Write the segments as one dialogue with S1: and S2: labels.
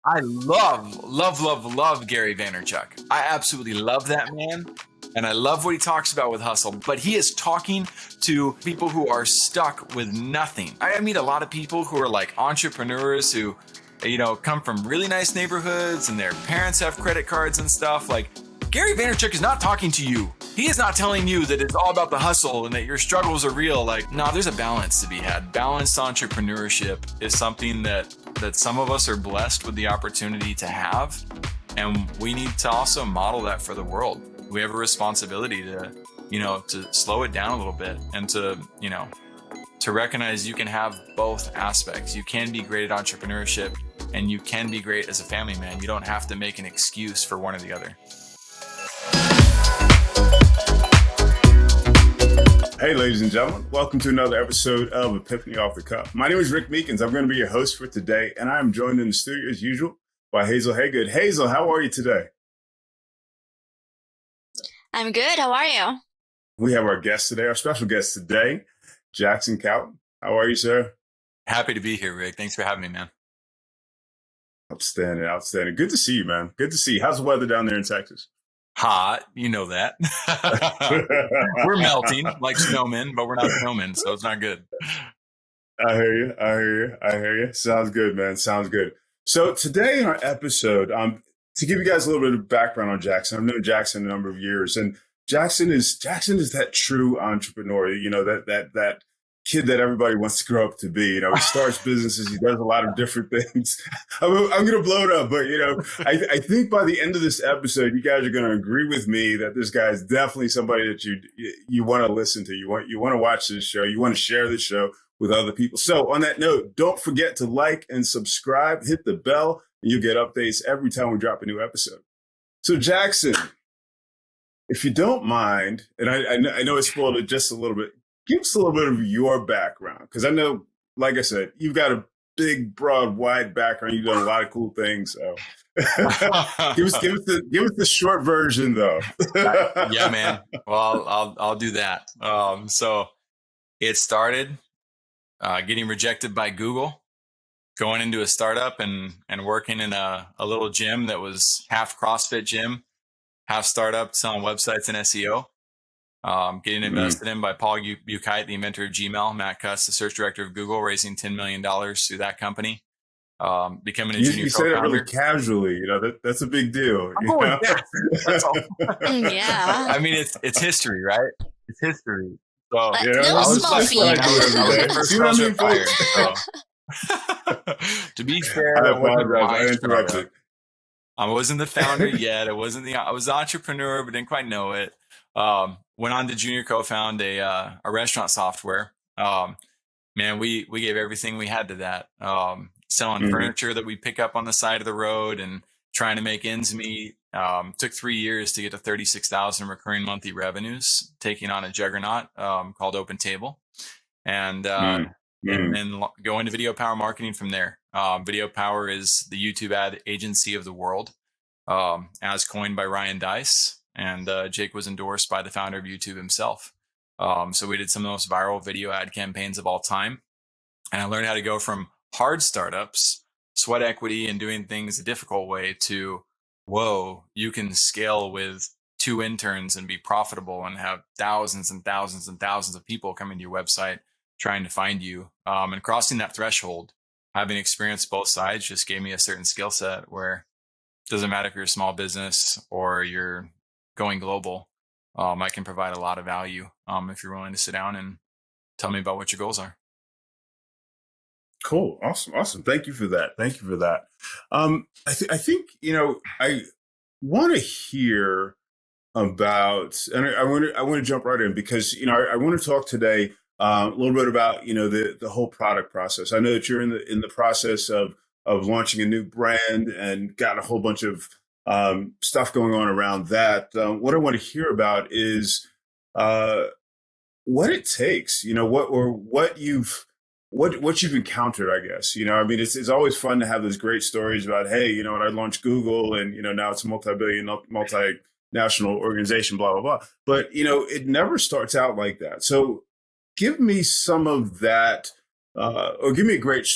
S1: I love Gary Vaynerchuk. I absolutely love that man. And I love what he talks about with hustle, but he is talking to people who are stuck with nothing. I meet a lot of people who are like entrepreneurs who, come from really nice neighborhoods and their parents have credit cards and stuff. Like Gary Vaynerchuk is not talking to you. He is not telling you that it's all about the hustle and that your struggles are real. Like, no, there's a balance to be had. Balanced entrepreneurship is something that some of us are blessed with the opportunity to have. And we need to also model that for the world. We have a responsibility to, to slow it down a little bit and to recognize you can have both aspects. You can be great at entrepreneurship and you can be great as a family man. You don't have to make an excuse for one or the other.
S2: Hey, ladies and gentlemen, welcome to another episode of Epiphany Off the Cuff. My name is Rick Meekins. I'm going to be your host for today, and I'm joined in the studio as usual by Hazel Haygood. Hazel, how are you today?
S3: I'm good. How are you?
S2: We have our guest today, our special guest today, Jackson Calame. How are you, sir?
S1: Happy to be here, Rick. Thanks for having me, man.
S2: Outstanding. Good to see you, man. Good to see you. How's the weather down there in Texas?
S1: Hot, you know that. We're melting like snowmen, but we're not snowmen, so it's not good.
S2: I hear you. Sounds good, man. Sounds good. So today in our episode, to give you guys a little bit of background on Jackson, I've known Jackson a number of years, and Jackson is that true entrepreneur. That kid that everybody wants to grow up to be. He starts businesses. He does a lot of different things. I'm going to blow it up, but I think by the end of this episode, you guys are going to agree with me that this guy is definitely somebody that you want to listen to. You want to watch this show. You want to share this show with other people. So on that note, don't forget to like and subscribe. Hit the bell, and you'll get updates every time we drop a new episode. So Jackson, if you don't mind, and I know I spoiled it just a little bit. Give us a little bit of your background, because I know, like I said, you've got a big, broad, wide background. You've done a lot of cool things. So, give us the short version, though.
S1: Yeah, man. Well, I'll do that. So, it started getting rejected by Google, going into a startup and working in a little gym that was half CrossFit gym, half startup, selling websites and SEO. Getting invested in by Paul Buchheit, the inventor of Gmail, Matt Cuss, the search director of Google, raising $10 million through that company. Becoming a junior co-founder.
S2: You say that really casually, that's a big deal.
S1: That's all.
S3: Yeah.
S1: I mean, it's history, right? It's history. So
S3: no small feat.
S1: To be fair,
S2: I interrupted.
S1: I wasn't the founder yet. I was the entrepreneur, but didn't quite know it. Went on to junior co-found a restaurant software. Man, we gave everything we had to that. Selling furniture that we pick up on the side of the road and trying to make ends meet. Took 3 years to get to 36,000 recurring monthly revenues, taking on a juggernaut called Open Table, and then go into Video Power marketing from there. Video Power is the YouTube ad agency of the world, as coined by Ryan Deiss. And Jake was endorsed by the founder of YouTube himself. So we did some of the most viral video ad campaigns of all time. And I learned how to go from hard startups, sweat equity, and doing things a difficult way to, whoa, you can scale with 2 interns and be profitable and have thousands and thousands and thousands of people coming to your website trying to find you. And crossing that threshold, having experienced both sides, just gave me a certain skill set where it doesn't matter if you're a small business or you're going global. I can provide a lot of value if you're willing to sit down and tell me about what your goals are.
S2: Cool. Awesome. Thank you for that. I think, I want to hear about, and I want to jump right in because, I want to talk today a little bit about, the whole product process. I know that you're in the process of launching a new brand and got a whole bunch of stuff going on around that. What I want to hear about is what it takes, what you've encountered, I guess. It's always fun to have those great stories about, hey, I launched Google and, now it's a multinational organization, blah, blah, blah. But, it never starts out like that. So give me some of that or give me a great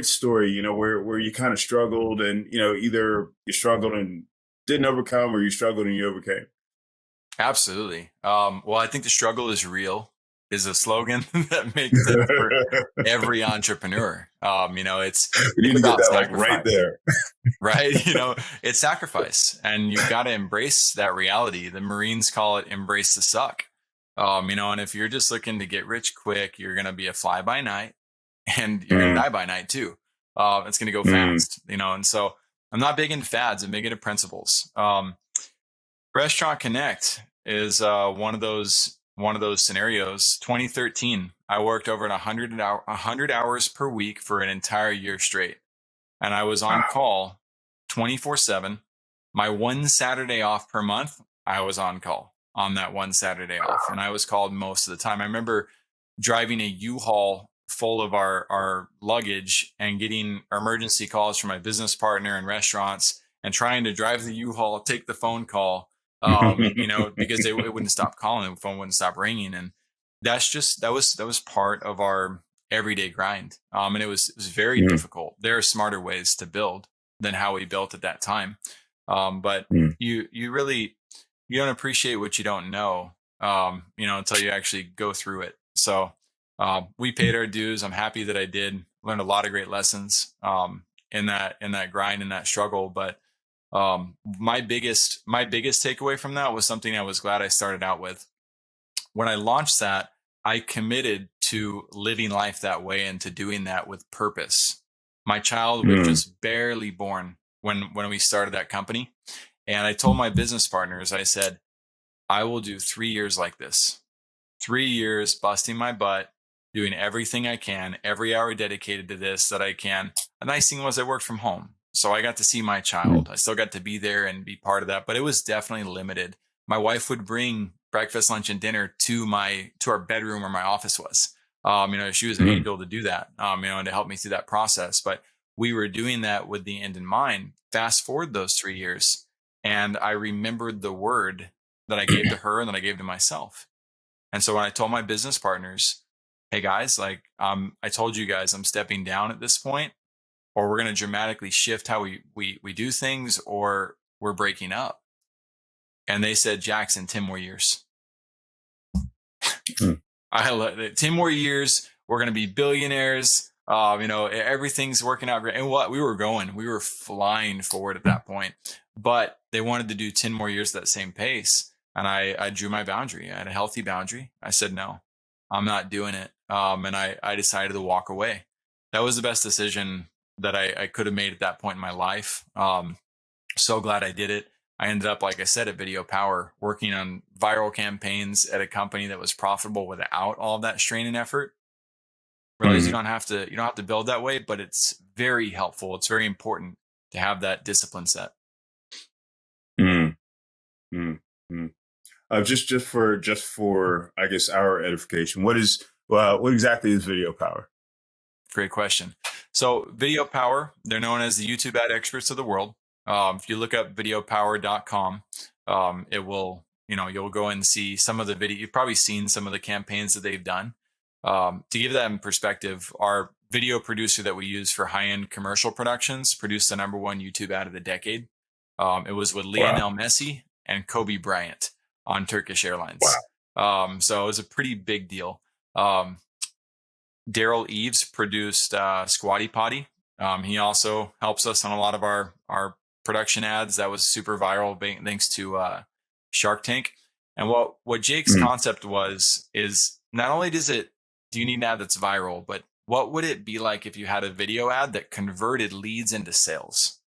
S2: story, where you kind of struggled and, either you struggled and didn't overcome or you struggled and you overcame.
S1: Absolutely. Well, I think the struggle is real is a slogan that makes sense for every entrepreneur.
S2: We need
S1: it's
S2: to get
S1: about
S2: that like right
S1: sacrifice,
S2: there.
S1: right? It's sacrifice, and you've got to embrace that reality. The Marines call it embrace the suck. And if you're just looking to get rich quick, you're going to be a fly by night, and you're going to
S2: Mm,
S1: die by night too. It's going to go
S2: mm,
S1: fast, and so I'm not big into fads. I'm big into principles. Restaurant Connect is one of those scenarios. 2013, I worked over 100 hours per week for an entire year straight, and I was on
S2: wow.
S1: call 24/7. My one Saturday off per month, I was on call on that one Saturday off, and I was called most of the time. I remember driving a U-Haul full of our luggage and getting emergency calls from my business partner and restaurants, and trying to drive the U-Haul, take the phone call, because it wouldn't stop calling, the phone wouldn't stop ringing, and that was part of our everyday grind. And it was very
S2: Mm,
S1: difficult. There are smarter ways to build than how we built at that time. But
S2: mm,
S1: you really, you don't appreciate what you don't know, until you actually go through it. So we paid our dues. I'm happy that I did. Learned a lot of great lessons in that grind, in that struggle. But my biggest takeaway from that was something I was glad I started out with. When I launched that, I committed to living life that way and to doing that with purpose. My child was
S2: mm,
S1: just barely born when we started that company, and I told my business partners, I said, I will do 3 years like this. 3 years busting my butt, doing everything I can, every hour dedicated to this that I can. The nice thing was I worked from home. So I got to see my
S2: mm,
S1: child. I still got to be there and be part of that, but it was definitely limited. My wife would bring breakfast, lunch, and dinner to our bedroom where my office was. She was
S2: mm.
S1: able to do that, and to help me through that process. But we were doing that with the end in mind. Fast forward those 3 years, and I remembered the word that I gave to her and that I gave to myself. And so when I told my business partners, hey guys, like I told you guys I'm stepping down at this point, or we're going to dramatically shift how we do things, or we're breaking up. And they said, Jackson, 10 more years.
S2: Mm.
S1: 10 more years. We're going to be billionaires. Everything's working out great. And what we were flying forward at that point, but they wanted to do 10 more years at that same pace. And I drew my boundary. I had a healthy boundary. I said, no, I'm not doing it. And I decided to walk away. That was the best decision that I could have made at that point in my life. So glad I did it. I ended up, like I said, at Video Power, working on viral campaigns at a company that was profitable without all of that strain and effort. Realize
S2: Mm,
S1: you don't have to build that way, but it's very helpful. It's very important to have that discipline set.
S2: mm, mm, mm. Just for I guess our edification, what exactly is Video Power?
S1: Great question. So Video Power, they're known as the YouTube ad experts of the world. If you look up videopower.com, it will, you'll go and see some of the video. You've probably seen some of the campaigns that they've done. To give that in perspective, our video producer that we use for high-end commercial productions produced the number one YouTube ad of the decade. It was with
S2: Wow,
S1: Lionel Messi and Kobe Bryant on Turkish
S2: wow.
S1: Airlines. So it was a pretty big deal. Daryl Eves produced Squatty Potty. He also helps us on a lot of our production ads. That was super viral thanks to Shark Tank. And what Jake's
S2: Mm,
S1: concept is not only do you need an ad that's viral, but what would it be like if you had a video ad that converted leads into sales?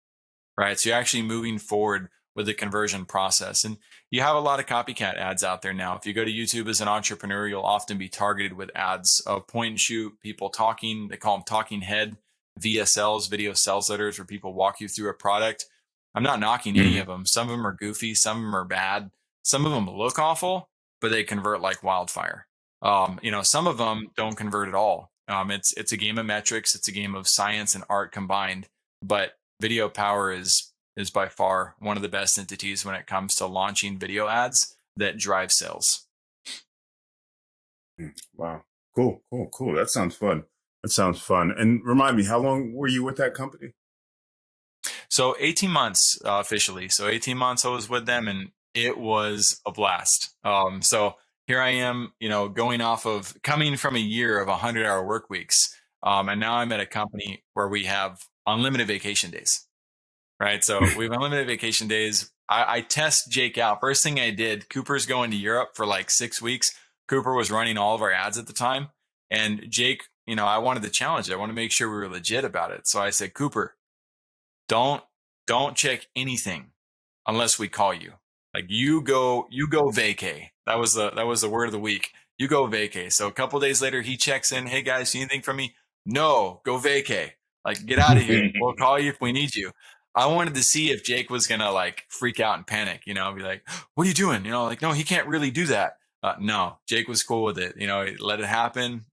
S1: Right. So you're actually moving forward with the conversion process. And you have a lot of copycat ads out there now. If you go to YouTube as an entrepreneur, you'll often be targeted with ads of point and shoot, people talking. They call them talking head VSLs, video sales letters, where people walk you through a product. I'm not knocking any
S2: mm,
S1: of them. Some of them are goofy, some of them are bad, some of them look awful, but they convert like wildfire. Some of them don't convert at all. It's a game of metrics, it's a game of science and art combined. But Video Power is by far one of the best entities when it comes to launching video ads that drive sales.
S2: mm. Wow, cool. That sounds fun. That sounds fun. And remind me, how long were you with that company?
S1: So 18 months officially. So 18 months I was with them, and it was a blast. So here I am, going off of coming from a year of 100-hour work weeks. And now I'm at a company where we have unlimited vacation days, right? So we have unlimited vacation days. I test Jake out. First thing I did, Cooper's going to Europe for like 6 weeks. Cooper was running all of our ads at the time. And Jake, I wanted to challenge it. I want to make sure we were legit about it. So I said, Cooper, don't check anything unless we call you. Like you go vacay. That was the word of the week. You go vacay. So a couple of days later, he checks in. Hey guys, see anything from me? No, go vacay. Like get out of here. We'll call you if we need you. I wanted to see if Jake was gonna like freak out and panic. Be like, what are you doing? Like no, he can't really do that. No, Jake was cool with it. He let it happen.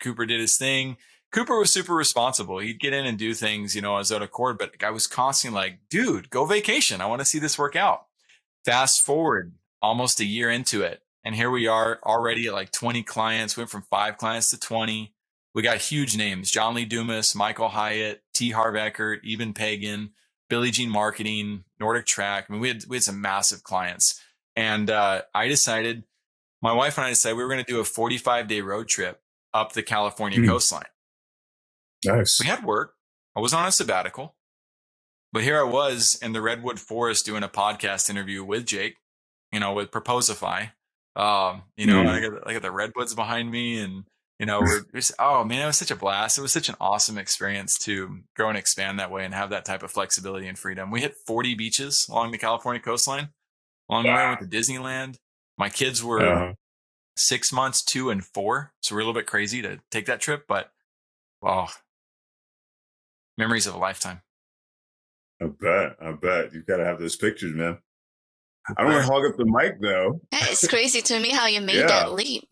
S1: Cooper did his thing. Cooper was super responsible. He'd get in and do things, as out of accord, but I was constantly like, dude, go vacation. I want to see this work out. Fast forward almost a year into it. And here we are already at like 20 clients. Went from 5 clients to 20. We got huge names: John Lee Dumas, Michael Hyatt, T. Harv Eckert, Eben Pagan, Billie Jean Marketing, Nordic Track. I mean, we had some massive clients. And my wife and I decided we were going to do a 45-day road trip up the California coastline.
S2: Nice.
S1: We had work. I was on a sabbatical, but here I was in the Redwood Forest doing a podcast interview with Jake, with Proposify. I got the redwoods behind me, and oh man, it was such a blast. It was such an awesome experience to grow and expand that way and have that type of flexibility and freedom. We hit 40 beaches along the California coastline. Along the way, I went to Disneyland. My kids were 6 months, 2 and 4, so we're a little bit crazy to take that trip, but wow. Memories of a lifetime.
S2: I bet. You've got to have those pictures, man. I don't want to hog up the mic, though.
S3: Yeah, it's crazy to me how you made that leap.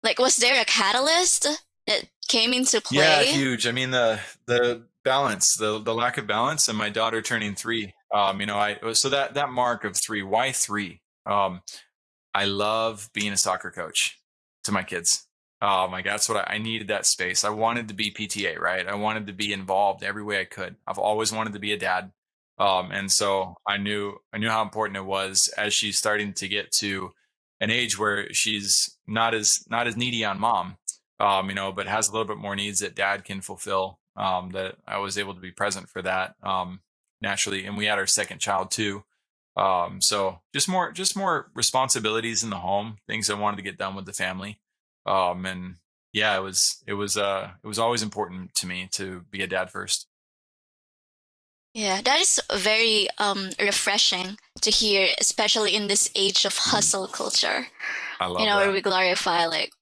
S3: Like, was there a catalyst that came into play?
S1: Yeah, huge. I mean, the balance, the lack of balance, and my daughter turning 3. So that mark of 3. Why 3? I love being a soccer coach to my kids. Oh my God, that's what I needed, that space. I wanted to be PTA, right? I wanted to be involved every way I could. I've always wanted to be a dad. And so I knew how important it was as she's starting to get to an age where she's not as needy on mom, but has a little bit more needs that dad can fulfill, that I was able to be present for that, naturally. And we had our second child too. So just more responsibilities in the home, things I wanted to get done with the family. And yeah, it was always important to me to be a dad first.
S3: Yeah, that is very refreshing to hear, especially in this age of hustle culture.
S1: I love that.
S3: Where we glorify like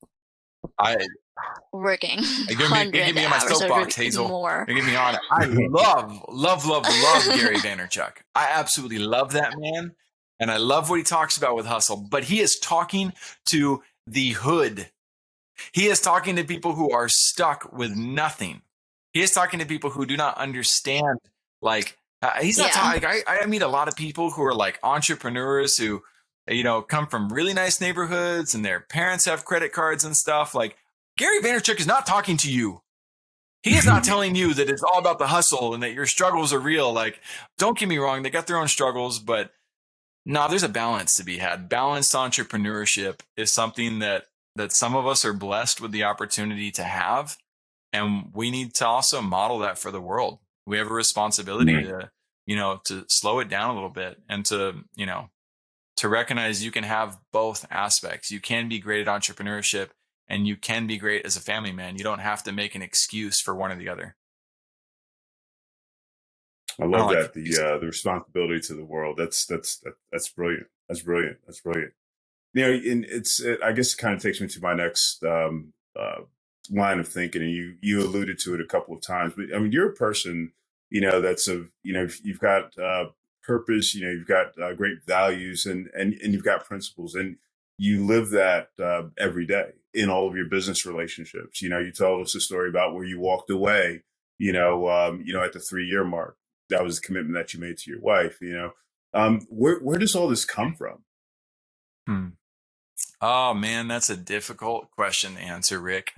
S3: working
S1: you get me on my soapbox, Hazel.
S3: More.
S1: You get me on it. I love Gary Vaynerchuk. I absolutely love that man, and I love what he talks about with hustle. But he is talking to the hood. He is talking to people who are stuck with nothing. He is talking to people who do not understand. Like he's not talking. I meet a lot of people who are like entrepreneurs who, come from really nice neighborhoods and their parents have credit cards and stuff. Like Gary Vaynerchuk is not talking to you. He is not telling you that it's all about the hustle and that your struggles are real. Like, don't get me wrong, they got their own struggles, but no, there's a balance to be had. Balanced entrepreneurship is something that some of us are blessed with the opportunity to have. And we need to also model that for the world. We have a responsibility to slow it down a little bit and to recognize you can have both aspects. You can be great at entrepreneurship and you can be great as a family man. You don't have to make an excuse for one or the other.
S2: I love that. The responsibility to the world. That's brilliant. That's brilliant. And I guess it kind of takes me to my next line of thinking, and you alluded to it a couple of times, but I mean, you're a person, you've got purpose, you've got great values and you've got principles, and you live that every day in all of your business relationships. You told us a story about where you walked away, at the 3-year mark. That was a commitment that you made to your wife. Where does all this come from?
S1: Oh man, that's a difficult question to answer, Rick.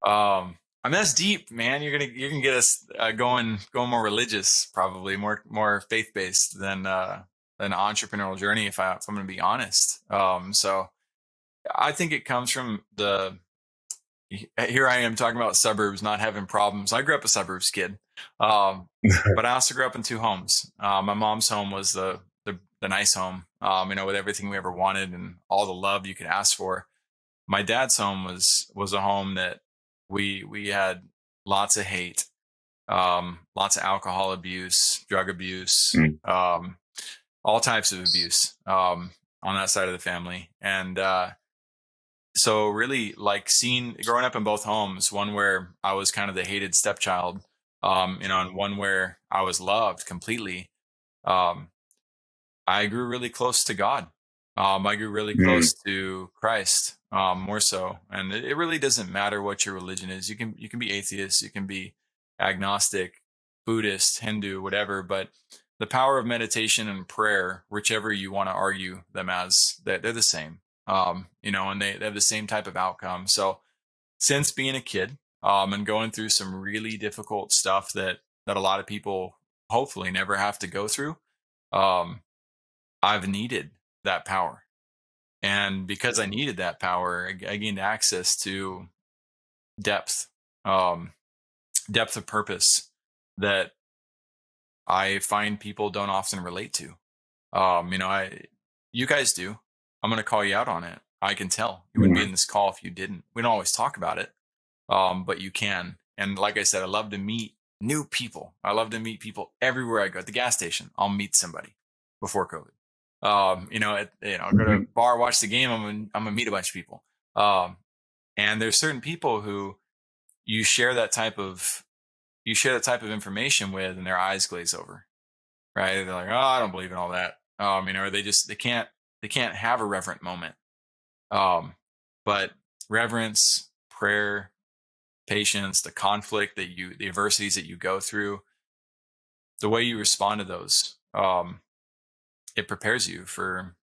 S1: I mean, that's deep, man. You're gonna get us going more religious, probably more faith based than an entrepreneurial journey. If I'm gonna be honest, so I think it comes from the here I am talking about suburbs not having problems. I grew up a suburbs kid, but I also grew up in two homes. My mom's home was the nice home, with everything we ever wanted and all the love you could ask for. My dad's home was a home that we had lots of hate, lots of alcohol abuse, drug abuse,
S2: Mm.
S1: all types of abuse on that side of the family, and so really like seeing growing up in both homes, one where I was kind of the hated stepchild, and one where I was loved completely. Um, I grew really close to God. I grew really
S2: Mm.
S1: close to Christ, more so. And it really doesn't matter what your religion is. You can be atheist, you can be agnostic, Buddhist, Hindu, whatever. But the power of meditation and prayer, whichever you want to argue them as, that they're the same. And they have the same type of outcome. So since being a kid, and going through some really difficult stuff that a lot of people hopefully never have to go through. Um, I've needed that power. And because I needed that power, I gained access to depth, um, depth of purpose that I find people don't often relate to. You guys do. I'm going to call you out on it. I can tell you wouldn't be
S2: Mm.
S1: in this call if you didn't. We don't always talk about it, but you can. And like I said, I love to meet new people. I love to meet people everywhere I go. At the gas station, I'll meet somebody before COVID. Go to a
S2: Mhm.
S1: bar, watch the game. I'm gonna meet a bunch of people. And there's certain people who you share that type of information with, and their eyes glaze over. Right? They're like, oh, I don't believe in all that. Or they can't have a reverent moment. But reverence, prayer, patience, the adversities that you go through, the way you respond to those, it prepares you for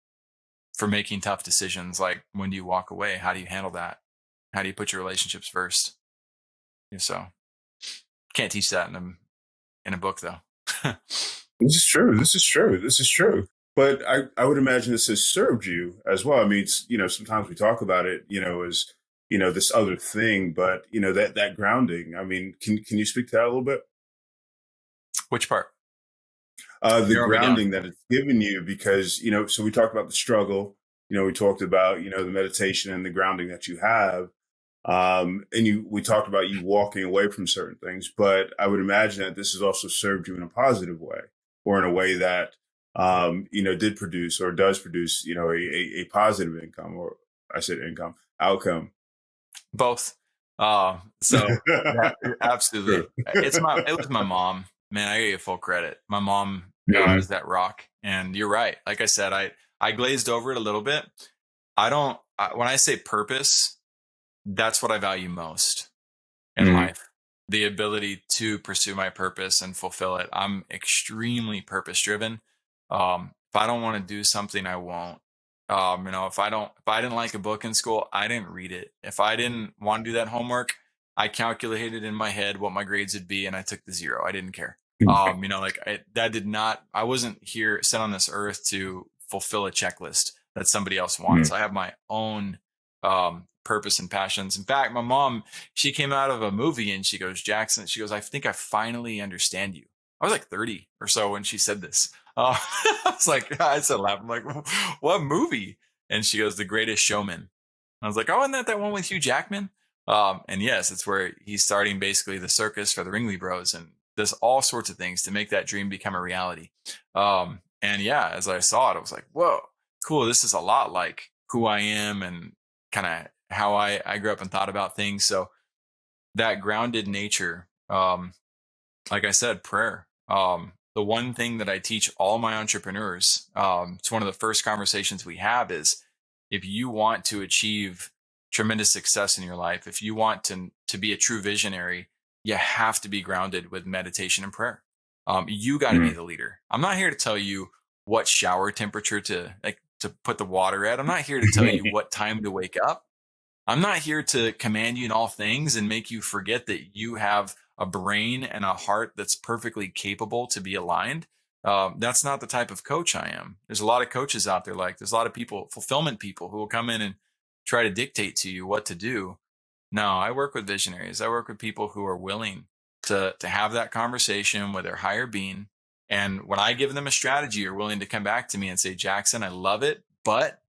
S1: making tough decisions. Like, when do you walk away? How do you handle that? How do you put your relationships first? So can't teach that in a book though.
S2: This is true. This is true. This is true. But I would imagine this has served you as well. I mean, sometimes we talk about it, as, this other thing, but, that grounding. I mean, can you speak to that a little bit?
S1: Which part?
S2: The
S1: Narrow me down.
S2: grounding that it's given you, because, so we talked about the struggle, we talked about, the meditation and the grounding that you have. We talked about you walking away from certain things, but I would imagine that this has also served you in a positive way, or in a way that, did produce or does produce, a positive income, or I said income outcome.
S1: Both. So yeah,
S2: True.
S1: absolutely. It was my mom. Man, I give you full credit. My mom is
S2: Mhm.
S1: that rock, and you're right. Like I said, I glazed over it a little bit. When I say purpose, that's what I value most in
S2: Mhm.
S1: life. The ability to pursue my purpose and fulfill it. I'm extremely purpose driven. If I don't want to do something, I won't. If I didn't like a book in school, I didn't read it. If I didn't want to do that homework, I calculated in my head what my grades would be, and I took the zero. I didn't care. That did not. I wasn't here sent on this earth to fulfill a checklist that somebody else wants.
S2: Mhm.
S1: I have my own purpose and passions. In fact, my mom, she came out of a movie and she goes, Jackson, she goes, I think I finally understand you. I was like 30 or so when she said this. I was like, I said, laugh. I'm like, what movie? And she goes, The Greatest Showman. I was like, oh, isn't that one with Hugh Jackman? And yes, it's where he's starting basically the circus for the Ringley Bros and does all sorts of things to make that dream become a reality. And yeah, as I saw it, I was like, whoa, cool. This is a lot like who I am and kind of how I grew up and thought about things. So that grounded nature, like I said, prayer. The one thing that I teach all my entrepreneurs, it's one of the first conversations we have, is if you want to achieve tremendous success in your life, if you want to be a true visionary, you have to be grounded with meditation and prayer. You got to be
S2: Mhm.
S1: the leader. I'm not here to tell you what shower temperature to put the water at. I'm not here to tell you what time to wake up. I'm not here to command you in all things and make you forget that you have a brain and a heart that's perfectly capable to be aligned. That's not the type of coach I am. There's a lot of coaches out there, like there's a lot of people, fulfillment people, who will come in and try to dictate to you what to do. No, I work with visionaries. I work with people who are willing to have that conversation with their higher being. And when I give them a strategy, are willing to come back to me and say, Jackson, I love it, but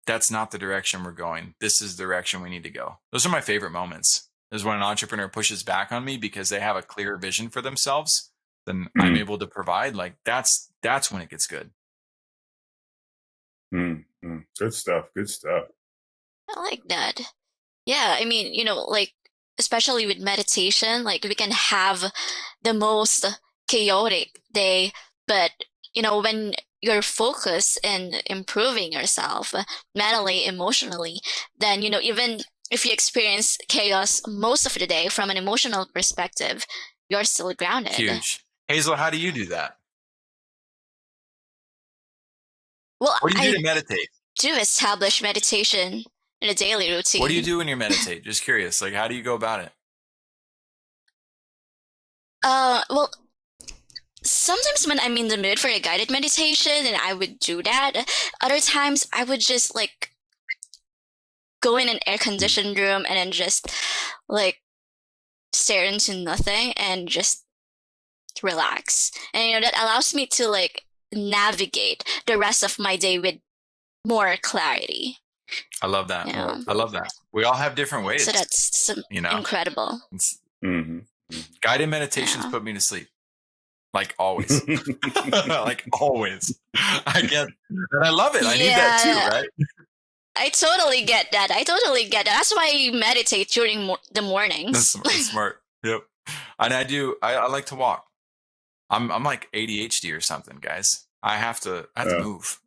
S1: that's not the direction we're going. This is the direction we need to go. Those are my favorite moments, is when an entrepreneur pushes back on me because they have a clear vision for themselves. Then I'm able to provide. Like that's when it gets good.
S2: Good stuff. Good stuff.
S3: I like that. Yeah, I mean, like, especially with meditation, like we can have the most chaotic day, but when you're focused in improving yourself mentally, emotionally, then even if you experience chaos most of the day from an emotional perspective, you're still grounded.
S1: Huge. Hazel, how do you do that?
S3: Well,
S1: What do you do to meditate?
S3: do establish meditation in a daily routine.
S1: What do you do when you meditate? Just curious. Like, how do you go about it?
S3: Well, sometimes when I'm in the mood for a guided meditation, and I would do that. Other times I would just like go in an air-conditioned room and then just like stare into nothing and just relax. And that allows me to like navigate the rest of my day with more clarity.
S1: I love that.
S3: Yeah.
S1: I love that. We all have different ways.
S3: So that's incredible.
S1: Guided meditations put me to sleep. Like always. Like always. I get, and I love it. I need that too, right?
S3: I totally get that. That's why I meditate during the mornings.
S1: That's smart. Yep. And I like to walk. I'm like ADHD or something, guys. I have to move.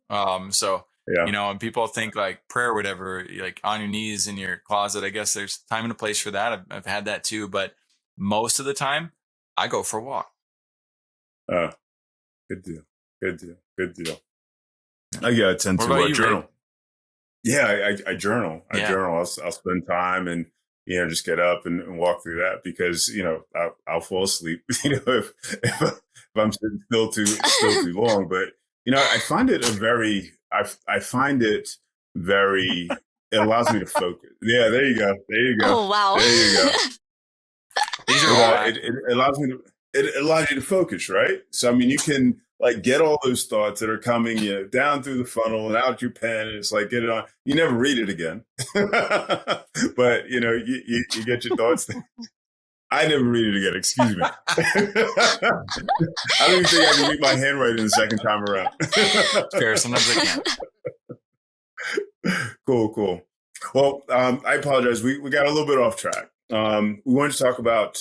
S1: So, and people think like prayer or whatever, like on your knees in your closet. I guess there's time and a place for that. I've had that too. But most of the time, I go for a walk.
S2: Good deal. I tend to journal. Yeah, I journal. I journal. I'll spend time and just get up and walk through that because I'll fall asleep. If I'm sitting still too long. But I find it it allows me to focus. Yeah, there you go.
S3: Oh wow.
S2: There you go. These are it allows you to focus, right? So I mean, you can like get all those thoughts that are coming, down through the funnel and out your pen, and it's like get it on. You never read it again, but you get your thoughts. I never read it again. Excuse me. I don't even think I can read my handwriting the second time around.
S1: Fair. Sometimes I can't.
S2: Cool. Well, I apologize. We got a little bit off track. We wanted to talk about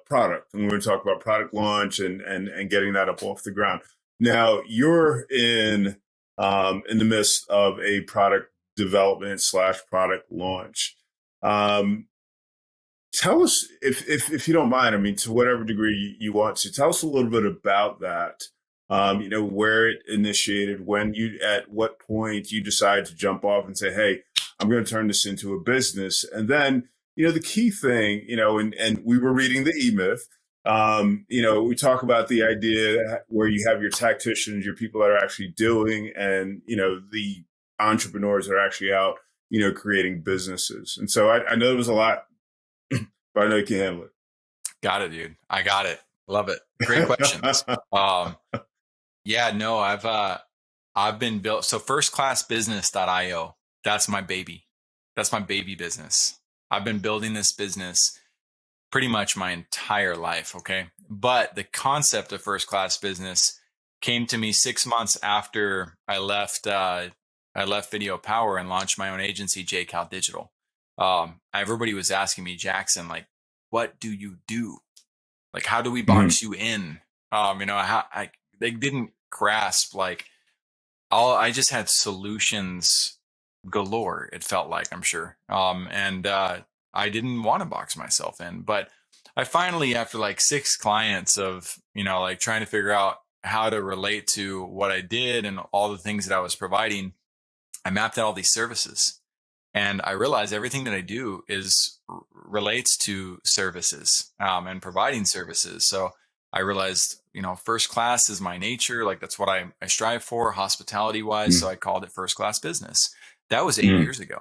S2: product, and we want to talk about product launch and getting that up off the ground. Now you're in the midst of a product development / product launch. Tell us, if you don't mind, I mean, to whatever degree you want to, tell us a little bit about that. Where it initiated, at what point you decided to jump off and say, hey, I'm going to turn this into a business. And then, the key thing, and we were reading the E-Myth, we talk about the idea where you have your tacticians, your people that are actually doing, and, the entrepreneurs that are actually out, creating businesses. And so I know there was a lot, but I know you can handle it.
S1: Got it, dude. I got it. Love it. Great questions. I've been built. So firstclassbusiness.io, that's my baby. That's my baby business. I've been building this business pretty much my entire life. Okay. But the concept of first class business came to me 6 months after I left Video Power and launched my own agency, JCal Digital. Everybody was asking me, Jackson, like, what do you do? Like, how do we box you in? They didn't grasp, like, I just had solutions galore. It felt like, I'm sure. I didn't want to box myself in, but I finally, after like 6 clients of, like trying to figure out how to relate to what I did and all the things that I was providing, I mapped out all these services. And I realized everything that I do relates to services, and providing services. So I realized, first class is my nature. Like that's what I strive for, hospitality wise. So I called it first class business. That was 8 years ago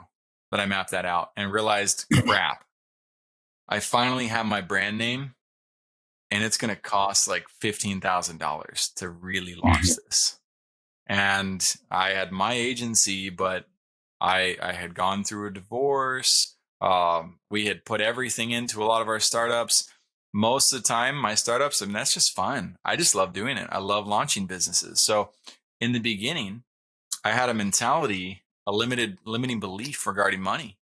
S1: that I mapped that out and realized, crap, I finally have my brand name, and it's going to cost like $15,000 to really launch this. And I had my agency, but I had gone through a divorce. We had put everything into a lot of our startups. Most of the time, my startups, that's just fun. I just love doing it. I love launching businesses. So in the beginning, I had a mentality, a limiting belief regarding money.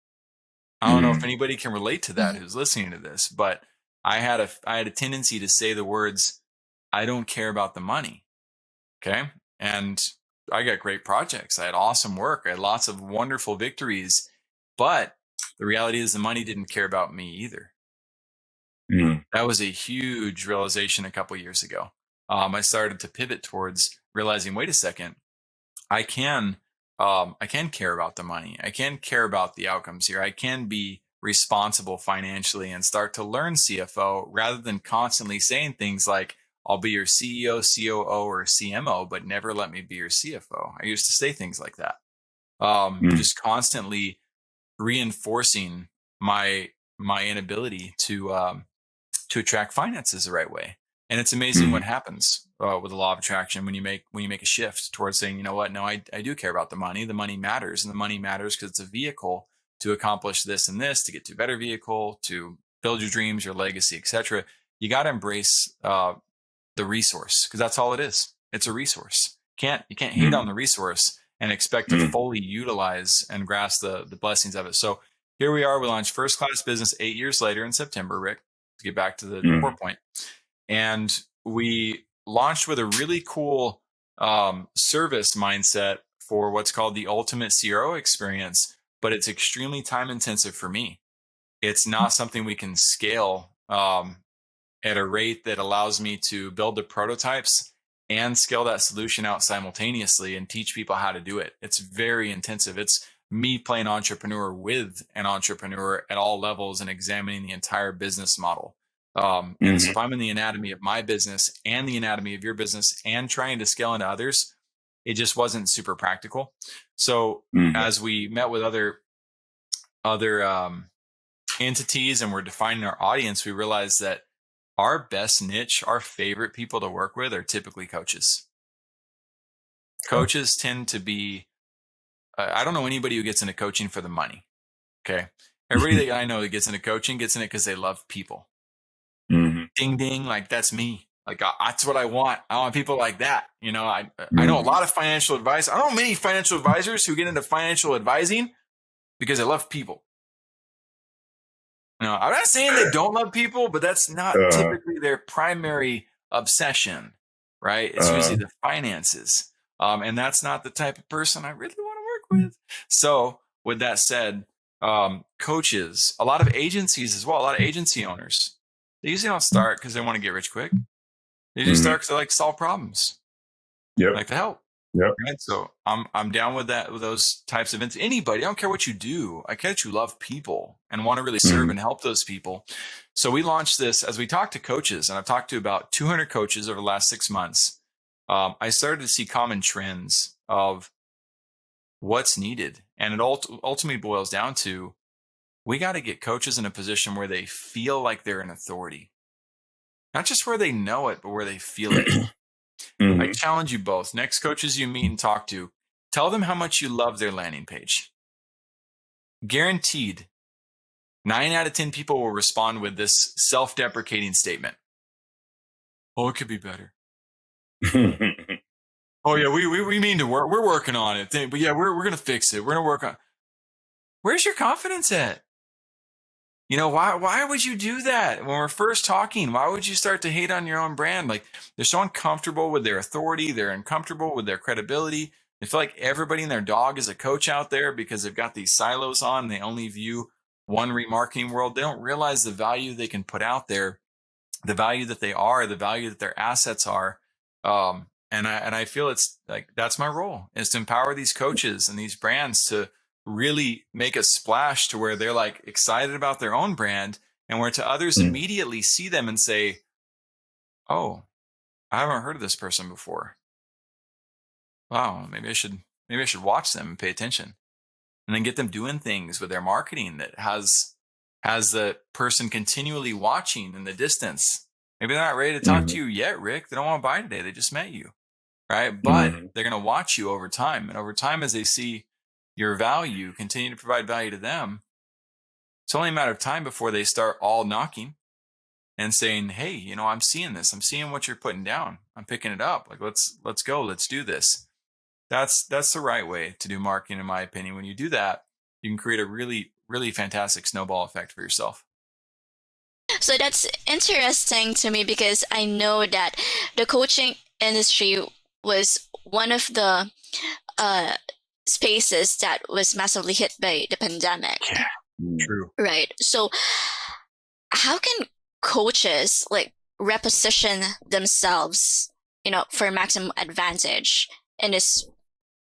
S1: I don't know if anybody can relate to that who's listening to this, but I had a tendency to say the words, I don't care about the money. Okay. And I got great projects. I had awesome work. I had lots of wonderful victories, but the reality is the money didn't care about me either. That was a huge realization a couple of years ago. I started to pivot towards realizing, wait a second, I can care about the money. I can care about the outcomes here. I can be responsible financially and start to learn CFO rather than constantly saying things like, I'll be your CEO, COO, or CMO, but never let me be your CFO. I used to say things like that. Just constantly reinforcing my inability to attract finances the right way. And it's amazing what happens with the law of attraction when you make a shift towards saying, you know what, no, I do care about the money. The money matters, and the money matters because it's a vehicle to accomplish this and this, to get to a better vehicle, to build your dreams, your legacy, etc. You got to embrace the resource, because that's all it is. It's a resource. You can't hate on the resource and expect to fully utilize and grasp the blessings of it. So here we are. We launched First Class Business 8 years later in September, Rick, to get back to the core point. And we launched with a really cool service mindset for what's called the ultimate CRO experience, but it's extremely time intensive for me. It's not something we can scale at a rate that allows me to build the prototypes and scale that solution out simultaneously and teach people how to do it. It's very intensive. It's me playing entrepreneur with an entrepreneur at all levels and examining the entire business model. And so if I'm in the anatomy of my business and the anatomy of your business and trying to scale into others, it just wasn't super practical. So as we met with other entities and we're defining our audience, we realized that our best niche, our favorite people to work with are typically coaches. Coaches tend to be, I don't know anybody who gets into coaching for the money. Okay. Everybody that I know that gets into coaching gets in it because they love people. Ding, ding. Like that's me. Like that's what I want. I want people like that. I know a lot of financial advice. I don't know many financial advisors who get into financial advising because they love people. I'm not saying they don't love people, but that's not typically their primary obsession, right? It's usually the finances. And that's not the type of person I really want to work with. So with that said, coaches, a lot of agencies as well, a lot of agency owners, they usually don't start because they want to get rich quick. They just start because they like to solve problems. They like to help. Right? So I'm down with that, with those types of events. Anybody, I don't care what you do. I care that you love people and want to really serve and help those people. So we launched this as we talked to coaches, and I've talked to about 200 coaches over the last 6 months. I started to see common trends of what's needed. And it ultimately boils down to, we got to get coaches in a position where they feel like they're an authority. Not just where they know it, but where they feel it. I challenge you both. Next coaches you meet and talk to, tell them how much you love their landing page. Guaranteed, 9 out of 10 people will respond with this self-deprecating statement. Oh, it could be better. Oh yeah, we mean to work. We're working on it. But yeah, we're going to fix it. We're going to work on. Where's your confidence at? Why would you do that? When we're first talking, why would you start to hate on your own brand? Like, they're so uncomfortable with their authority. They're uncomfortable with their credibility. They feel like everybody and their dog is a coach out there because they've got these silos on. They only view one remarketing world. They don't realize the value they can put out there, the value that they are, the value that their assets are. And I feel it's like, that's my role, is to empower these coaches and these brands to really make a splash to where they're like excited about their own brand, and where to others immediately see them and say, oh, I haven't heard of this person before. Wow, maybe I should watch them and pay attention. And then get them doing things with their marketing that has the person continually watching in the distance. Maybe they're not ready to talk to you yet, Rick. They don't want to buy today. They just met you, right? But they're going to watch you over time. And over time, as they see your value, continue to provide value to them, it's only a matter of time before they start all knocking and saying, hey, you know, I'm seeing this. I'm seeing what you're putting down. I'm picking it up. Like, let's go. Let's do this. That's the right way to do marketing, in my opinion. When you do that, you can create a really, really fantastic snowball effect for yourself.
S3: So that's interesting to me, because I know that the coaching industry was one of the spaces that was massively hit by the pandemic.
S1: Yeah, true.
S3: Right. So how can coaches like reposition themselves, you know, for maximum advantage in this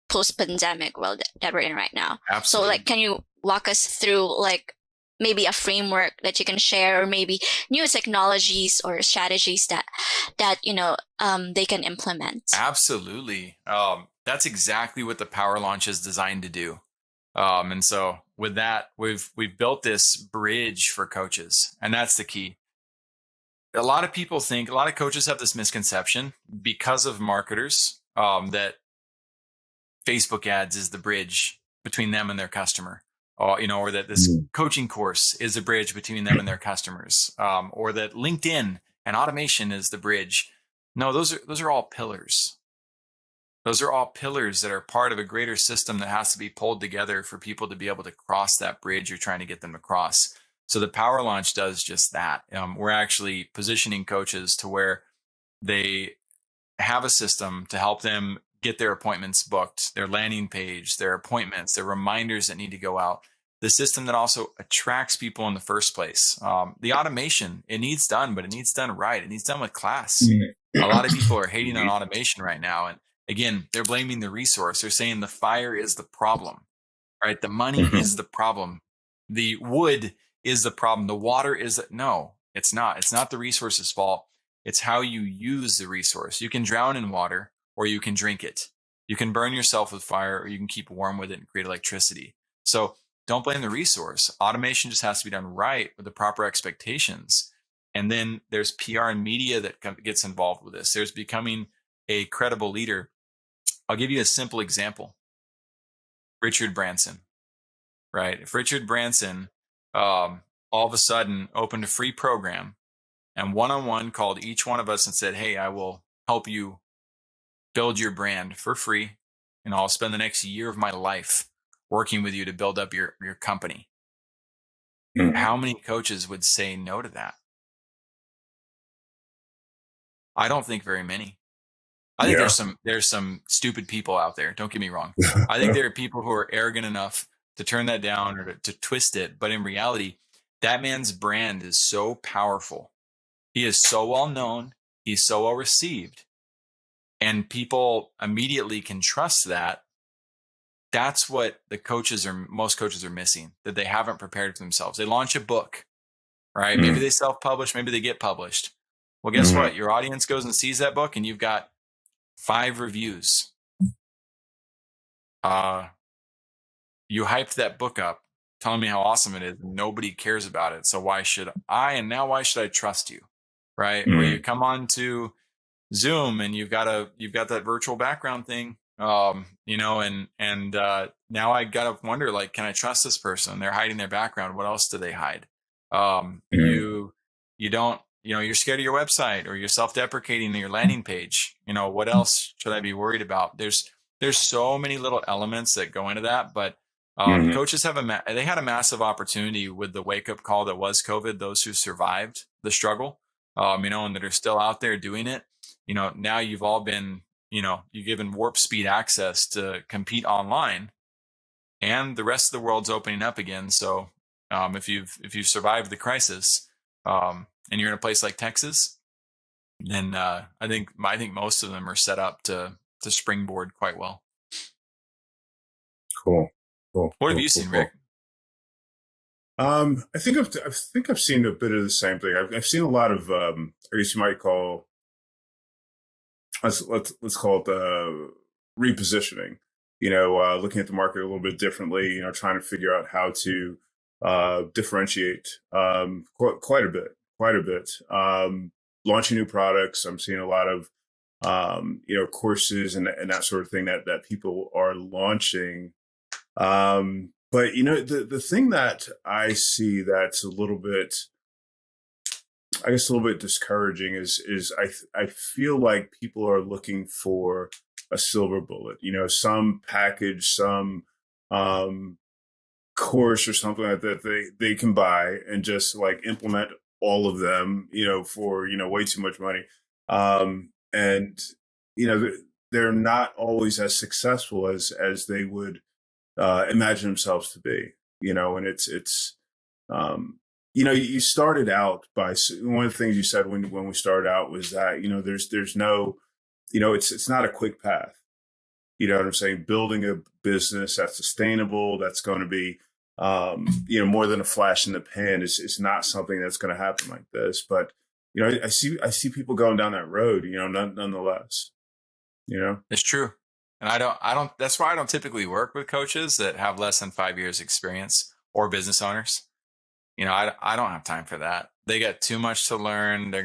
S3: post-pandemic world that we're in right now?
S1: Absolutely.
S3: So like, can you walk us through like maybe a framework that you can share, or maybe new technologies or strategies that you know they can implement?
S1: Absolutely. That's exactly what the Power Launch is designed to do. And so with that, we've built this bridge for coaches, and that's the key. A lot of coaches have this misconception because of marketers, that Facebook ads is the bridge between them and their customer, or that this coaching course is a bridge between them and their customers, or that LinkedIn and automation is the bridge. No, those are all pillars. Those are all pillars that are part of a greater system that has to be pulled together for people to be able to cross that bridge you're trying to get them to cross. So the Power Launch does just that. We're actually positioning coaches to where they have a system to help them get their appointments booked, their landing page, their appointments, their reminders that need to go out. The system that also attracts people in the first place. The automation, it needs done, but it needs done right. It needs done with class. A lot of people are hating on automation right now. And again, they're blaming the resource. They're saying the fire is the problem, right? The money is the problem. The wood is the problem. The water is no, it's not. It's not the resource's fault. It's how you use the resource. You can drown in water, or you can drink it. You can burn yourself with fire, or you can keep warm with it and create electricity. So don't blame the resource. Automation just has to be done right with the proper expectations. And then there's PR and media that gets involved with this. There's becoming a credible leader. I'll give you a simple example. Richard Branson, right? If Richard Branson all of a sudden opened a free program and one-on-one called each one of us and said, hey, I will help you build your brand for free, and I'll spend the next year of my life working with you to build up your company. How many coaches would say no to that? I don't think very many. I think there's some stupid people out there. Don't get me wrong. I think there are people who are arrogant enough to turn that down or to twist it. But in reality, that man's brand is so powerful. He is so well known. He's so well received. And people immediately can trust that. That's what most coaches are missing, that they haven't prepared for themselves. They launch a book, right? Maybe they self-publish, maybe they get published. Well, guess what? Your audience goes and sees that book and you've got 5 reviews. You hyped that book up, telling me how awesome it is. Nobody cares about it. So why should I? And now why should I trust you? Right? Or you come on to Zoom and you've got that virtual background thing, and now I gotta wonder, like, can I trust this person? They're hiding their background. What else do they hide? You don't, you're scared of your website, or you're self-deprecating your landing page. What else should I be worried about? There's so many little elements that go into that, but coaches had a massive opportunity with the wake-up call that was COVID. Those who survived the struggle, and that are still out there doing it. Now you've all been, you're given warp speed access to compete online, and the rest of the world's opening up again. So if you've survived the crisis, and you're in a place like Texas, then I think most of them are set up to springboard quite well.
S2: Cool. Cool.
S1: What have
S2: Cool.
S1: you
S2: Cool.
S1: seen,
S2: Cool.
S1: Rick?
S2: I think I've seen a bit of the same thing. I've seen a lot of, I guess you might call, let's call it repositioning. Looking at the market a little bit differently. Trying to figure out how to differentiate quite a bit. Launching new products. I'm seeing a lot of courses and that sort of thing that people are launching. But the thing that I see that's a little bit, I guess, a little bit discouraging is I feel like people are looking for a silver bullet, some package, some course or something like that they can buy and just like implement all of them, for way too much money, and they're not always as successful as they would imagine themselves to be, and it's you started out by one of the things you said when we started out was that there's no, it's not a quick path. You know what I'm saying? Building a business that's sustainable, that's going to be more than a flash in the pan is not something that's going to happen like this. But I see people going down that road, nonetheless.
S1: It's true. And I don't, that's why I don't typically work with coaches that have less than 5 years experience or business owners. I don't have time for that. They got too much to learn. They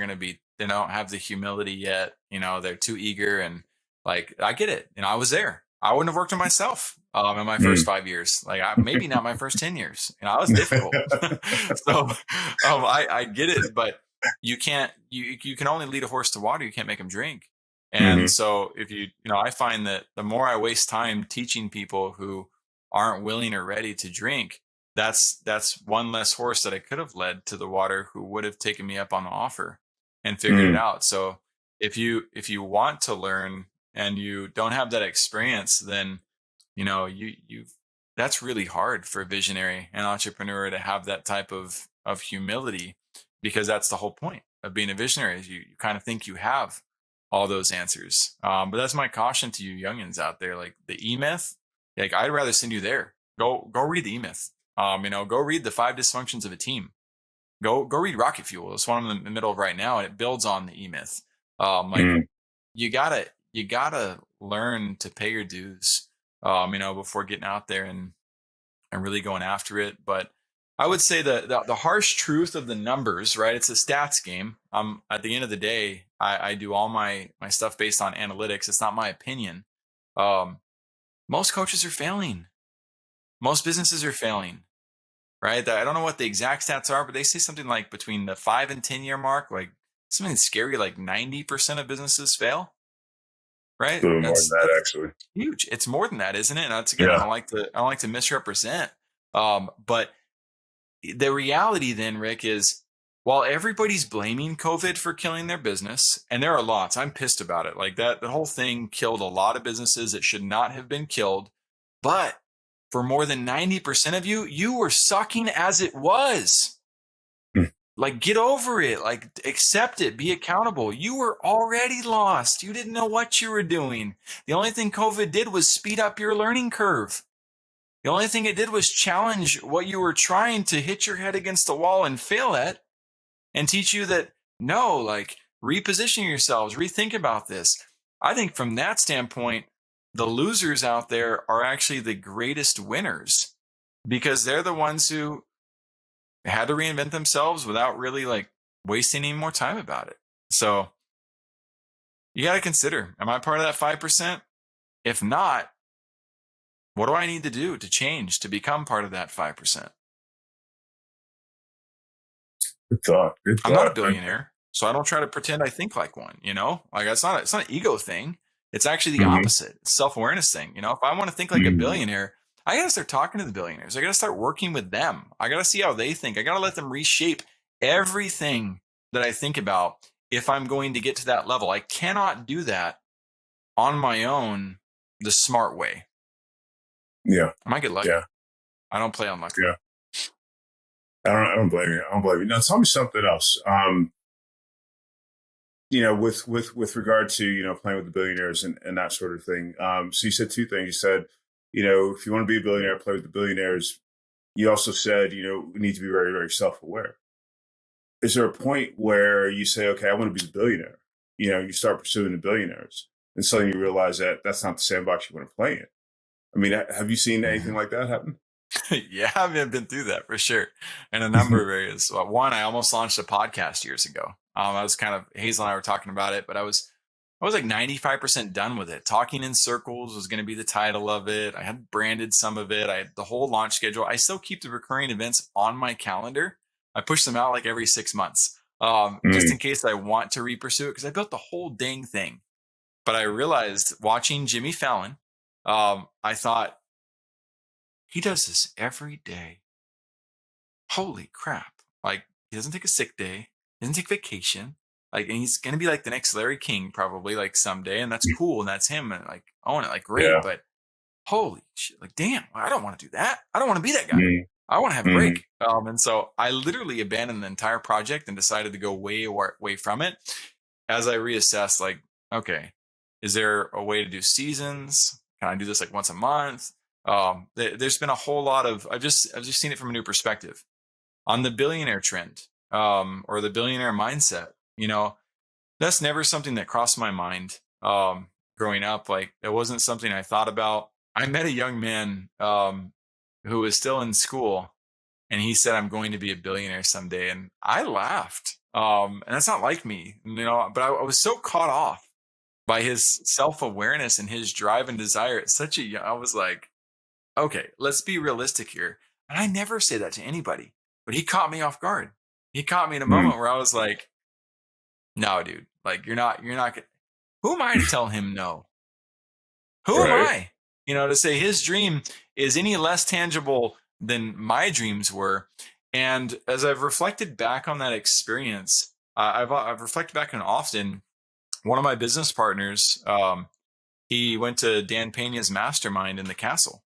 S1: don't have the humility yet. They're too eager. And like, I get it. I was there. I wouldn't have worked on myself in my first 5 years. Like maybe not my first 10 years. I was difficult. So I get it, but you can't, you can only lead a horse to water. You can't make him drink. And so if I find that the more I waste time teaching people who aren't willing or ready to drink, that's one less horse that I could have led to the water who would have taken me up on the offer and figured it out. So if you want to learn and you don't have that experience, then that's really hard for a visionary and entrepreneur to have that type of humility, because that's the whole point of being a visionary is you kind of think you have all those answers. But that's my caution to you youngins out there, like the E-Myth. Like I'd rather send you there. Go read the E-Myth. Go read the 5 dysfunctions of a team. Go read Rocket Fuel. It's one I'm in the middle of right now, and it builds on the E-Myth. You gotta learn to pay your dues, before getting out there and really going after it. But I would say the harsh truth of the numbers, right? It's a stats game. At the end of the day, I do all my stuff based on analytics. It's not my opinion. Most coaches are failing. Most businesses are failing, right? I don't know what the exact stats are, but they say something like between the 5 and 10 year mark, like something scary, like 90% of businesses fail, right?
S2: A little more than that, actually.
S1: Huge. It's more than that, isn't it? And that's again, I don't like to misrepresent. But the reality then, Rick, is while everybody's blaming COVID for killing their business, and there are lots, I'm pissed about it. Like that, the whole thing killed a lot of businesses that should not have been killed. But for more than 90% of you, you were sucking as it was. Like, get over it. Like, accept it. Be accountable. You were already lost. You didn't know what you were doing. The only thing COVID did was speed up your learning curve. The only thing it did was challenge what you were trying to hit your head against the wall and fail at, and teach you that, no, like, reposition yourselves, rethink about this. I think from that standpoint, the losers out there are actually the greatest winners, because they're the ones who had to reinvent themselves without really like wasting any more time about it. So you got to consider, am I part of that 5%? If not, what do I need to do to change to become part of that 5%?
S2: Good thought.
S1: I'm not a billionaire, so I don't try to pretend I think like one, Like it's not an ego thing. It's actually the opposite. It's self-awareness thing. If I want to think like a billionaire, I got to start talking to the billionaires. I got to start working with them. I got to see how they think. I got to let them reshape everything that I think about if I'm going to get to that level. I cannot do that on my own the smart way.
S2: Yeah.
S1: I might get lucky.
S2: Yeah.
S1: I don't play on luck.
S2: Yeah. I don't blame you. Now tell me something else. With regard to, playing with the billionaires and that sort of thing. So you said 2 things. You said if you want to be a billionaire, play with the billionaires. You also said, we need to be very, very self-aware. Is there a point where you say, okay, I want to be a billionaire? You start pursuing the billionaires, and suddenly you realize that that's not the sandbox you want to play in. I mean, have you seen anything like that happen?
S1: Yeah, I've been through that for sure in a number of areas. Well, one, I almost launched a podcast years ago. I was kind of, Hazel and I were talking about it, but I was like 95% done with it. Talking in Circles was going to be the title of it. I had branded some of it. I had the whole launch schedule. I still keep the recurring events on my calendar. I push them out like every 6 months, just in case I want to re-pursue it, because I built the whole dang thing. But I realized watching Jimmy Fallon, I thought, he does this every day. Holy crap. Like, he doesn't take a sick day, he doesn't take vacation. Like, and he's going to be like the next Larry King probably, like, someday. And that's cool. And that's him. And like, own it. Like, great.
S2: Yeah.
S1: But holy shit. Like, damn, I don't want to do that. I don't want to be that guy.
S2: Mhm.
S1: I want to have a
S2: Mhm.
S1: break. And so I literally abandoned the entire project and decided to go way away from it as I reassessed, like, okay, is there a way to do seasons? Can I do this like once a month? There's been a whole lot of, I've just seen it from a new perspective on the billionaire trend, or the billionaire mindset. That's never something that crossed my mind, growing up. Like, it wasn't something I thought about. I met a young man, who was still in school, and he said, I'm going to be a billionaire someday. And I laughed. And that's not like me, but I was so caught off by his self-awareness and his drive and desire at such a young, I was like, okay, let's be realistic here. And I never say that to anybody, but he caught me off guard. He caught me in a moment where I was like, no, dude, like, you're not who am I to tell him no? Who am I, to say his dream is any less tangible than my dreams were? And as I've reflected back on that experience, I've reflected back on often. One of my business partners, he went to Dan Pena's mastermind in the castle,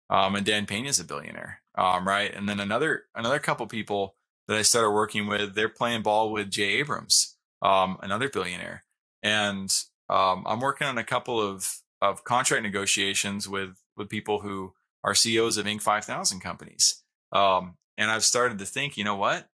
S1: and Dan Pena's a billionaire, right? And then another couple people that I started working with, they're playing ball with Jay Abrams, another billionaire, and I'm working on a couple of contract negotiations with people who are CEOs of Inc. 5000 companies, and I've started to think, you know what?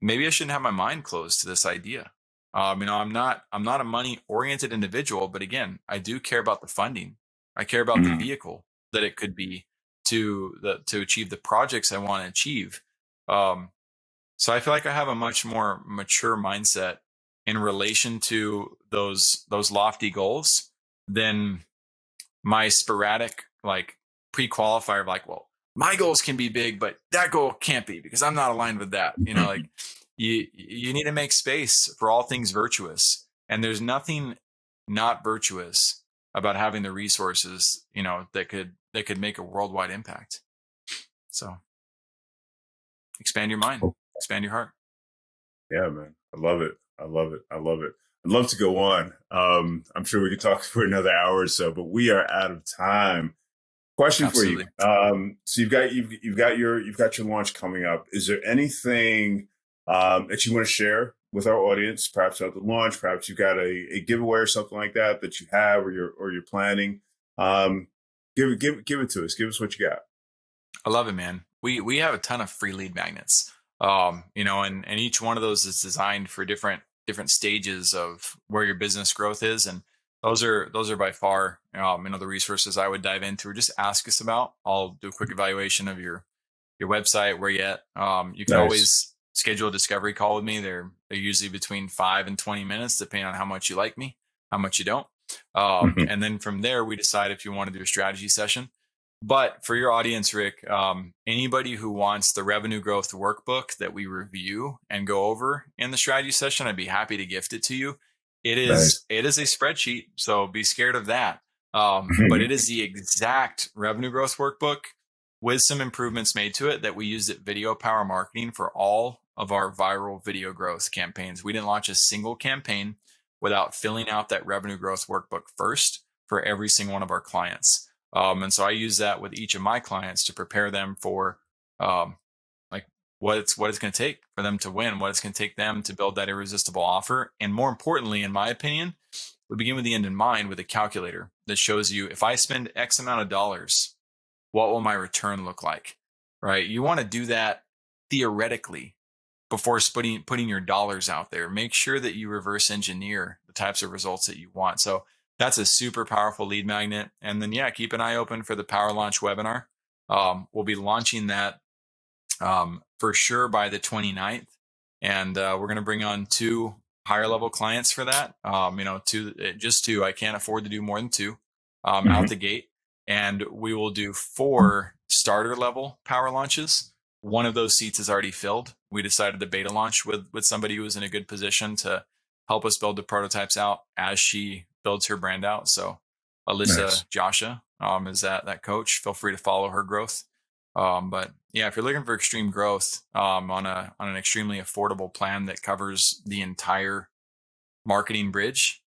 S1: Maybe I shouldn't have my mind closed to this idea. I'm not a money oriented individual, but again, I do care about the funding. I care about the vehicle that it could be to achieve the projects I want to achieve. So I feel like I have a much more mature mindset in relation to those lofty goals than my sporadic, like, pre-qualifier of like, well, my goals can be big, but that goal can't be because I'm not aligned with that. Like, you need to make space for all things virtuous, and there's nothing not virtuous about having the resources, that could make a worldwide impact. So expand your mind, expand your heart.
S2: Yeah, man. I love it. I love it. I love it. I'd love to go on. I'm sure we could talk for another hour or so, but we are out of time. Question
S1: Absolutely.
S2: for you. So you've got your launch coming up. Is there anything that you want to share with our audience? Perhaps at the launch, perhaps you've got a giveaway or something like that you have, or you're planning. Give it to us. Give us what you got.
S1: I love it, man. We have a ton of free lead magnets, and each one of those is designed for different stages of where your business growth is, and those are by far, the resources I would dive into or just ask us about. I'll do a quick evaluation of your website, where you at. You can always schedule a discovery call with me. They're usually between 5 and 20 minutes, depending on how much you like me, how much you don't. And then from there, we decide if you want to do a strategy session. But for your audience, Rick, anybody who wants the revenue growth workbook that we review and go over in the strategy session, I'd be happy to gift it to you. It is a spreadsheet, so be scared of that. But it is the exact revenue growth workbook with some improvements made to it that we used at Video Power Marketing for all of our viral video growth campaigns. We didn't launch a single campaign without filling out that revenue growth workbook first for every single one of our clients. And so I use that with each of my clients to prepare them for like what it's going to take for them to win, what it's going to take them to build that irresistible offer. And more importantly, in my opinion, we begin with the end in mind with a calculator that shows you, if I spend X amount of dollars, what will my return look like, right? You want to do that theoretically before putting your dollars out there. Make sure that you reverse engineer the types of results that you want. So that's a super powerful lead magnet. And then, keep an eye open for the Power Launch webinar. We'll be launching that for sure by the 29th. And we're going to bring on 2 higher level clients for that. Just 2. I can't afford to do more than 2 out the gate. And we will do 4 starter level power launches. One of those seats is already filled. We decided to beta launch with somebody who was in a good position to help us build the prototypes out as she builds her brand out. So Alyssa Joshua is that coach. Feel free to follow her growth. But if you're looking for extreme growth on an extremely affordable plan that covers the entire marketing bridge,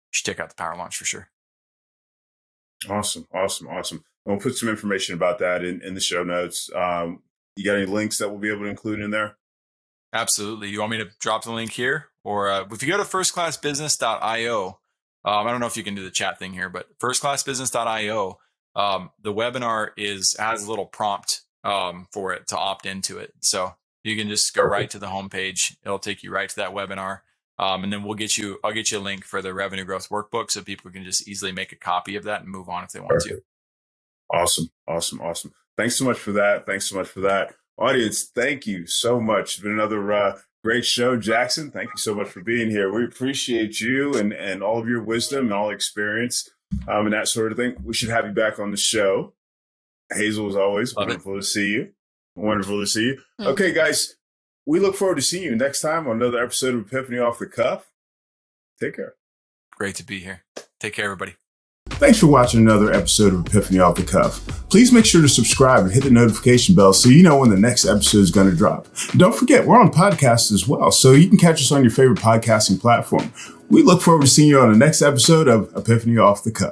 S1: you should check out the Power Launch for sure.
S2: Awesome. We'll put some information about that in the show notes. You got any links that we'll be able to include in there?
S1: Absolutely. You want me to drop the link here? Or if you go to firstclassbusiness.io, I don't know if you can do the chat thing here, but firstclassbusiness.io, the webinar has a little prompt for it to opt into it. So you can just go right to the homepage. It'll take you right to that webinar. And then I'll get you a link for the revenue growth workbook so people can just easily make a copy of that and move on if they want to.
S2: Awesome. Thanks so much for that. Audience, thank you so much. It's been another great show. Jackson, thank you so much for being here. We appreciate you and all of your wisdom and all experience and that sort of thing. We should have you back on the show. Hazel, as always, wonderful to see you. Mm-hmm. Okay, guys, we look forward to seeing you next time on another episode of Epiphany Off the Cuff. Take care.
S1: Great to be here. Take care, everybody.
S2: Thanks for watching another episode of Epiphany Off the Cuff. Please make sure to subscribe and hit the notification bell so you know when the next episode is going to drop. And don't forget, we're on podcasts as well, so you can catch us on your favorite podcasting platform. We look forward to seeing you on the next episode of Epiphany Off the Cuff.